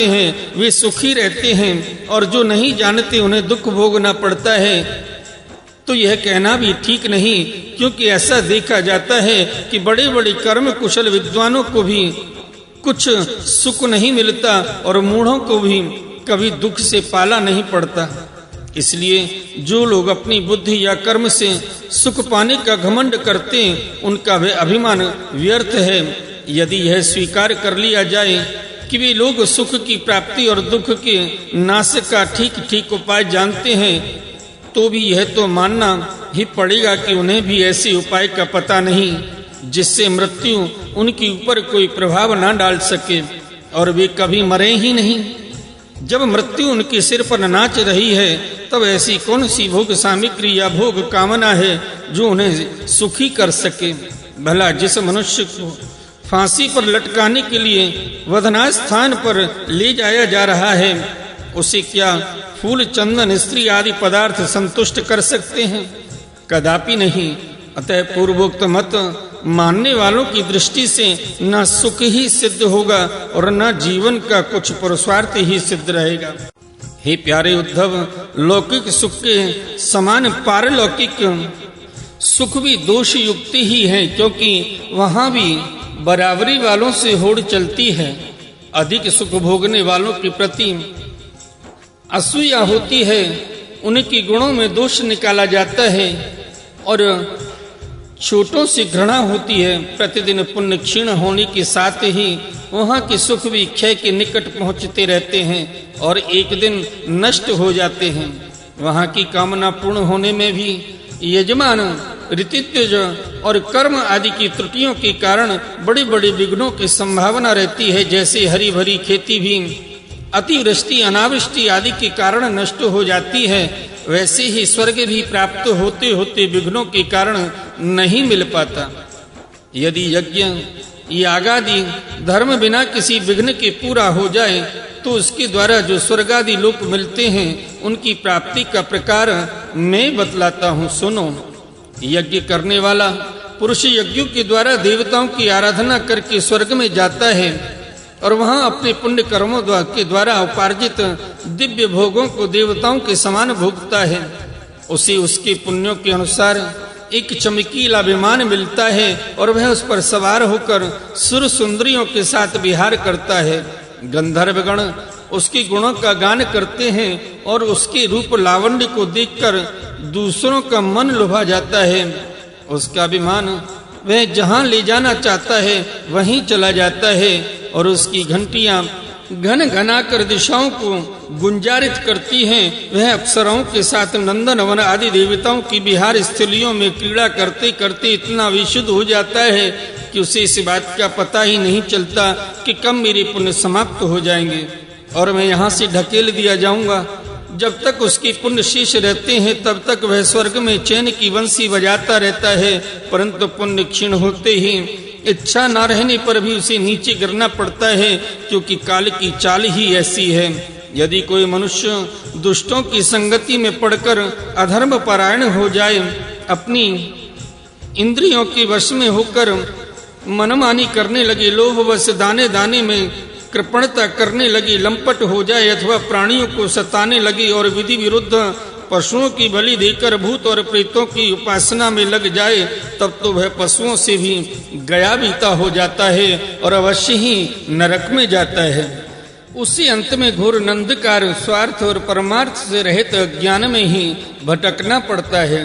हैं वे सुखी रहते हैं और जो नहीं जानते उन्हें दुख भोगना पड़ता है। तो यह कहना भी ठीक नहीं, क्योंकि ऐसा देखा जाता है कि बड़े बड़े कर्म कुशल विद्वानों को भी कुछ सुख नहीं मिलता और मूढ़ों को भी कभी दुख से पाला नहीं पड़ता। इसलिए जो लोग अपनी बुद्धि या कर्म से सुख पाने का घमंड करते हैं उनका वह अभिमान व्यर्थ है। यदि यह स्वीकार कर लिया जाए कि वे लोग सुख की प्राप्ति और दुख के नाश का ठीक ठीक उपाय जानते हैं, तो भी यह तो मानना ही पड़ेगा कि उन्हें भी ऐसे उपाय का पता नहीं जिससे मृत्यु उनके ऊपर कोई प्रभाव न डाल सके और वे कभी मरे ही नहीं। जब मृत्यु उनके सिर पर नाच रही है तब ऐसी कौन सी भोग सामग्री या भोग कामना है जो उन्हें सुखी कर सके। भला जिस मनुष्य को फांसी पर लटकाने के लिए वधना स्थान पर ले जाया जा रहा है, उसे क्या फूल चंदन स्त्री आदि पदार्थ संतुष्ट कर सकते हैं? कदापि नहीं। अतः पूर्वोक्त मत मानने वालों की दृष्टि से न सुख ही सिद्ध होगा और न जीवन का कुछ पुरुषार्थ ही सिद्ध रहेगा। हे प्यारे उद्धव, लौकिक सुख के समान पारलौकिक सुख भी दोष युक्त ही है, क्योंकि वहां भी बराबरी वालों से होड़ चलती है। अधिक सुख भोगने वालों के प्रति असूया होती है, उनके गुणों में दोष निकाला जाता है और छोटों से घृणा होती है। प्रतिदिन पुण्य क्षीण होने के साथ ही वहाँ के सुख भी क्षय के निकट पहुँचते रहते हैं और एक दिन नष्ट हो जाते हैं। वहाँ की कामना पूर्ण होने में भी यजमान ऋतित्वज और कर्म आदि की त्रुटियों के कारण बड़े बड़े विघ्नों की संभावना रहती है। जैसे हरी भरी खेती भी अतिवृष्टि अनावृष्टि आदि के कारण नष्ट हो जाती है, वैसे ही स्वर्ग भी प्राप्त होते होते विघ्नों के कारण नहीं मिल पाता। यदि यज्ञ यागादि धर्म बिना किसी विघ्न के पूरा हो जाए तो उसके द्वारा जो स्वर्गादि लोक मिलते हैं उनकी प्राप्ति का प्रकार मैं बतलाता हूँ, सुनो। यज्ञ करने वाला पुरुष यज्ञों के द्वारा देवताओं की आराधना करके स्वर्ग में जाता है और वहां अपने पुण्य कर्मों के द्वारा उपार्जित दिव्य भोगों को देवताओं के समान भोगता है। उसे उसके पुण्यों के अनुसार एक चमकीला विमान मिलता है और वह उस पर सवार होकर सुर सुंदरियों के साथ विहार करता है। गंधर्वगण उसके गुणों का गान करते हैं और उसके रूप लावण्य को देखकर दूसरों का मन लुभा जाता है। उसका विमान वह जहां ले जाना चाहता है वहीं चला जाता है और उसकी घंटियां घन घनाकर दिशाओं को गुंजारित करती हैं। वह अप्सराओं के साथ नंदन वन आदि देवताओं की विहार स्थलियों में क्रीड़ा करते करते इतना विशुद्ध हो जाता है कि उसे इस बात का पता ही नहीं चलता कि कब मेरे पुण्य समाप्त हो जाएंगे और मैं यहाँ से ढकेल दिया जाऊंगा। जब तक उसके पुण्य शेष रहते हैं तब तक वह स्वर्ग में चैन की बंसी बजाता रहता है, परंतु पुण्य क्षीण होते ही इच्छा न रहने पर भी उसे नीचे गिरना पड़ता है, क्योंकि काल की चाल ही ऐसी है। यदि कोई मनुष्य दुष्टों की संगति में पड़कर अधर्म परायण हो जाए, अपनी इंद्रियों के वश में होकर मनमानी करने लगे, लोभवश दाने दाने में कृपणता करने लगी, लंपट हो जाए अथवा प्राणियों को सताने लगी और विधि विरुद्ध पशुओं की बलि देकर भूत और प्रेतों की उपासना में लग जाए, तब तो वह पशुओं से भी गया बीता हो जाता है और अवश्य ही नरक में जाता है। उसी अंत में घोर नंदकार स्वार्थ और परमार्थ से रहित ज्ञान में ही भटकना पड़ता है।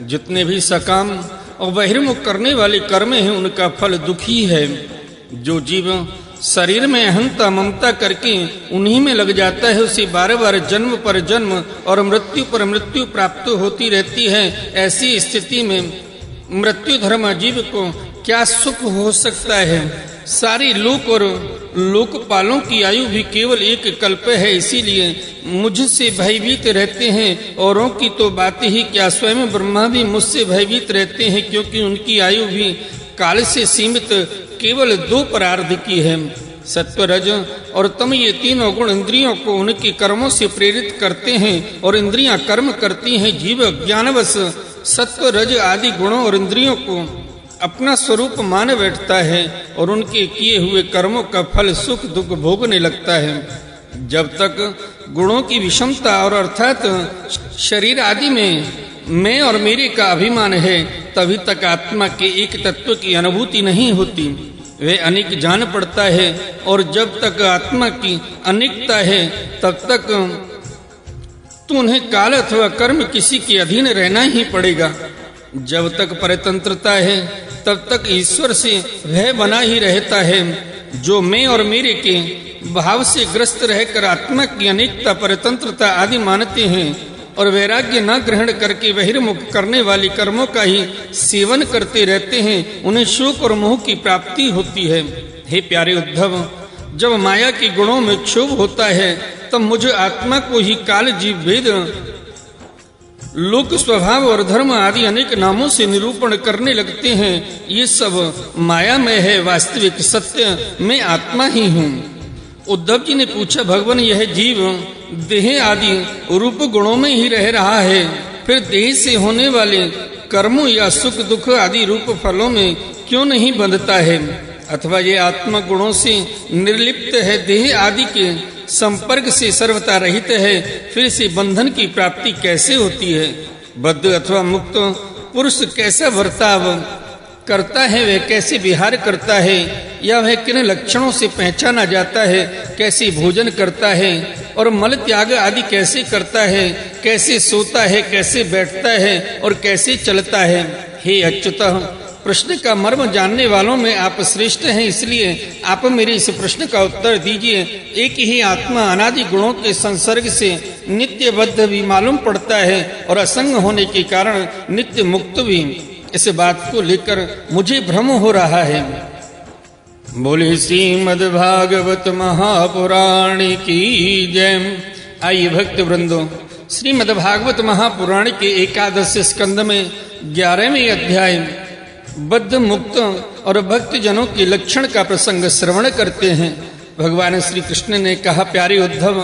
जितने भी सकाम और बहिर्मुख करने वाले कर्म हैं उनका फल दुखी है। जो जीव शरीर में अहंता ममता करके उन्हीं में लग जाता है, उसे बार बार जन्म पर जन्म और मृत्यु पर मृत्यु प्राप्त होती रहती है। ऐसी स्थिति में मृत्यु धर्म जीव को क्या सुख हो सकता है? सारी लोक और लोकपालों की आयु भी केवल एक कल्प है, इसीलिए मुझसे भयभीत रहते हैं। औरों की तो बात ही क्या, स्वयं ब्रह्मा भी मुझसे भयभीत रहते हैं, क्योंकि उनकी आयु भी काल से सीमित केवल 2 परार्ध की है। सत्व रज और तम ये तीनों गुण इंद्रियों को उनके कर्मों से प्रेरित करते हैं और इंद्रियां कर्म करती हैं। जीव ज्ञानवश सत्व रज आदि गुणों और इंद्रियों को अपना स्वरूप मान बैठता है और उनके किए हुए कर्मों का फल सुख दुख भोगने लगता है। जब तक गुणों की विषमता और अर्थात शरीर आदि में मैं और मेरे का अभिमान है, तभी तक आत्मा के एक तत्व की अनुभूति नहीं होती। वे अनेक जान पड़ता है, और जब तक आत्मा की अनेकता है तब तक तो उन्हें काल अथवा कर्म किसी के अधीन रहना ही पड़ेगा। जब तक परतंत्रता है तब तक ईश्वर से भय बना ही रहता है। जो मैं और मेरे के भाव से ग्रस्त रहकर आत्मा की अनेकता, परतंत्रता आदि मानते हैं और वैराग्य न ग्रहण करके बहिर्मुख करने वाली कर्मों का ही सेवन करते रहते हैं, उन्हें शोक और मोह की प्राप्ति होती है। हे प्यारे उद्धव, जब माया के गुणों में क्षोभ होता है तब मुझे आत्मा को ही काल, जीव, भेद, लोक स्वभाव और धर्म आदि अनेक नामों से निरूपण करने लगते हैं। ये सब मायामय है, वास्तविक सत्य मैं आत्मा ही हूँ। उद्धव जी ने पूछा, भगवान यह जीव देह आदि रूप गुणों में ही रह रहा है, फिर देह से होने वाले कर्मों या सुख दुख आदि रूप फलों में क्यों नहीं बंधता है? अथवा ये आत्मा गुणों से निर्लिप्त है, देह आदि के संपर्क से सर्वथा रहित है, फिर से बंधन की प्राप्ति कैसे होती है? बद्ध अथवा मुक्त पुरुष कैसा बर्ताव करता है, वह कैसे विहार करता है, या वह किन लक्षणों से पहचाना जाता है, कैसे भोजन करता है और मल त्याग आदि कैसे करता है, कैसे सोता है, कैसे बैठता है और कैसे चलता है? हे अच्युतः, प्रश्न का मर्म जानने वालों में आप श्रेष्ठ हैं, इसलिए आप मेरे इस प्रश्न का उत्तर दीजिए। एक ही आत्मा अनादि गुणों के संसर्ग से नित्य बद्ध भी मालूम पड़ता है और असंग होने के कारण नित्य मुक्त भी। इस बात को लेकर मुझे भ्रम हो रहा है। बोले श्रीमद्भागवत महापुराण की जय। आइए भक्त वृंदो, श्रीमद्भागवत महापुराण के 11 स्कंद में 11वें अध्याय बद्ध, मुक्त और भक्त जनों के लक्षण का प्रसंग श्रवण करते हैं। भगवान श्री कृष्ण ने कहा, प्यारे उद्धव,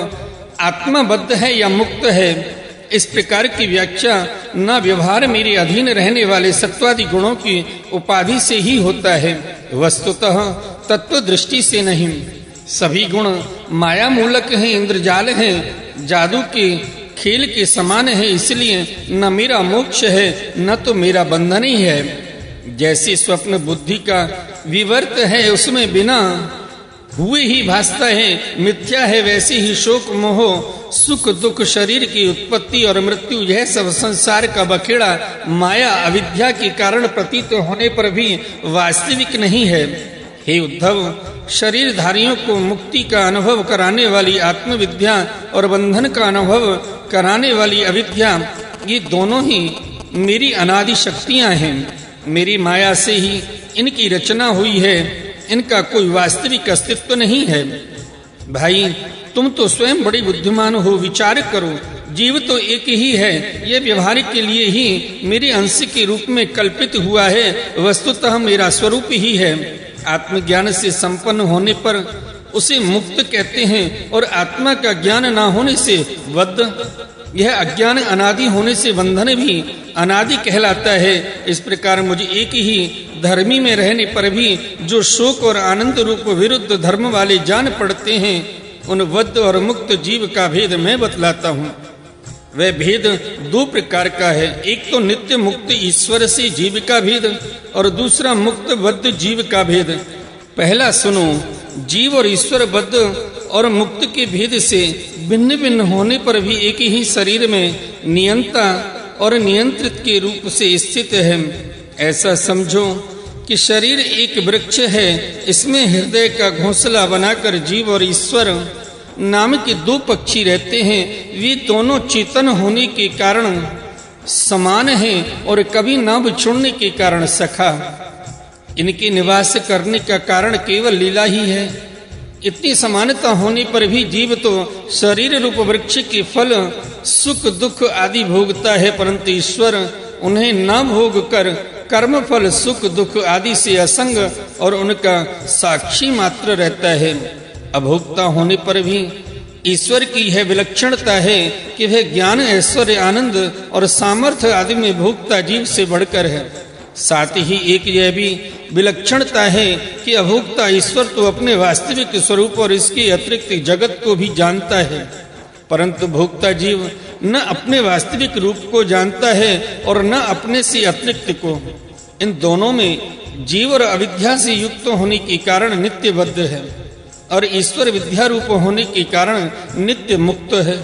आत्मा बद्ध है या मुक्त है, इस प्रकार की व्याख्या न व्यवहार मेरे अधीन रहने वाले सत्वादि गुणों की उपाधि से ही होता है, वस्तुतः तत्व दृष्टि से नहीं। सभी गुण माया मूलक हैं, इंद्रजाल हैं, जादू के खेल के समान है, इसलिए न मेरा मोक्ष है न तो मेरा बंधन ही है। जैसे स्वप्न बुद्धि का विवर्त है, उसमें बिना हुए ही भासता है, मिथ्या है, वैसे ही शोक मोह सुख दुख शरीर की उत्पत्ति और मृत्यु, यह सब संसार का बखेड़ा माया अविद्या के कारण प्रतीत होने पर भी वास्तविक नहीं है। हे उद्धव, शरीरधारियों को मुक्ति का अनुभव कराने वाली आत्मविद्या और बंधन का अनुभव कराने वाली अविद्या, ये दोनों ही मेरी अनादि शक्तियां हैं। मेरी माया से ही इनकी रचना हुई है, इनका कोई वास्तविक अस्तित्व नहीं है। भाई, तुम तो स्वयं बड़ी बुद्धिमान हो, विचार करो। जीव तो एक ही है, यह व्यवहार के लिए ही मेरे अंश के रूप में कल्पित हुआ है, वस्तुतः मेरा स्वरूप ही है। आत्मज्ञान से संपन्न होने पर उसे मुक्त कहते हैं और आत्मा का ज्ञान ना होने से बद्ध, यह अज्ञान अनादि होने से बंधन भी अनादि कहलाता है। इस प्रकार मुझे एक ही धर्मी में रहने पर भी जो शोक और आनंद रूप विरुद्ध धर्म वाले जान पड़ते हैं, उन बद्ध और मुक्त जीव का भेद मैं बतलाता हूँ। वह भेद 2 प्रकार का है। एक तो नित्य मुक्त ईश्वर से जीव का भेद और दूसरा मुक्त बद्ध जीव का भेद। पहला सुनो, जीव और ईश्वर बद्ध और मुक्त के भेद से भिन्न भिन्न होने पर भी एक ही शरीर में नियंता और नियंत्रित के रूप से स्थित है। ऐसा समझो कि शरीर एक वृक्ष है, इसमें हृदय का घोंसला बनाकर जीव और ईश्वर नाम के 2 पक्षी रहते हैं। वे दोनों चेतन होने के कारण समान हैं और कभी न बिछुड़ने के कारण सखा। इनके निवास करने का कारण केवल लीला ही है। इतनी समानता होने पर भी जीव तो शरीर रूप वृक्ष के फल सुख दुख आदि भोगता है, परंतु ईश्वर उन्हें न भोग कर कर्म फल सुख दुख आदि से असंग और उनका साक्षी मात्र रहता है। अभोक्ता होने पर भी ईश्वर की यह विलक्षणता है कि वह ज्ञान, ऐश्वर्य, आनंद और सामर्थ्य आदि में भोक्ता जीव से बढ़कर है। साथ ही एक यह भी विलक्षणता है कि अभोक्ता ईश्वर तो अपने वास्तविक स्वरूप और इसके अतिरिक्त जगत को भी जानता है, परंतु भोक्ता जीव न अपने वास्तविक रूप को जानता है और न अपने से अतिरिक्त को। इन दोनों में जीव और अविद्या से युक्त होने के कारण नित्य बद्ध है और ईश्वर विद्या रूप होने के कारण नित्य मुक्त है।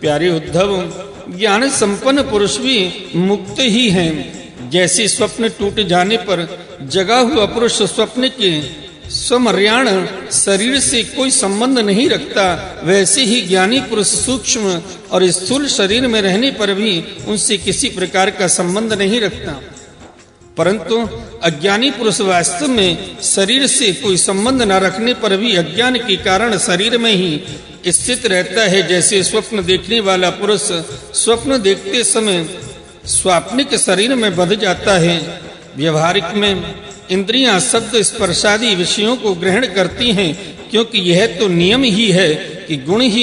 प्यारे उद्धव, ज्ञान संपन्न पुरुष भी मुक्त ही हैं। जैसे स्वप्न टूट जाने पर जगा हुआ पुरुष स्वप्न के स्वमर्याण शरीर से कोई संबंध नहीं रखता, वैसे ही ज्ञानी पुरुष सूक्ष्म और स्थूल शरीर में रहने पर भी उनसे किसी प्रकार का संबंध नहीं रखता, परंतु अज्ञानी पुरुष वास्तव में शरीर से कोई संबंध न रखने पर भी अज्ञान के कारण शरीर में ही स्थित रहता है। जैसे स्वप्न देखने वाला पुरुष स्वप्न देखते समय स्वाप्निक शरीर में बंध जाता है। व्यवहारिक में इंद्रियां शब्द स्पर्शादि विषयों को ग्रहण करती हैं, क्योंकि यह तो नियम ही है कि गुण ही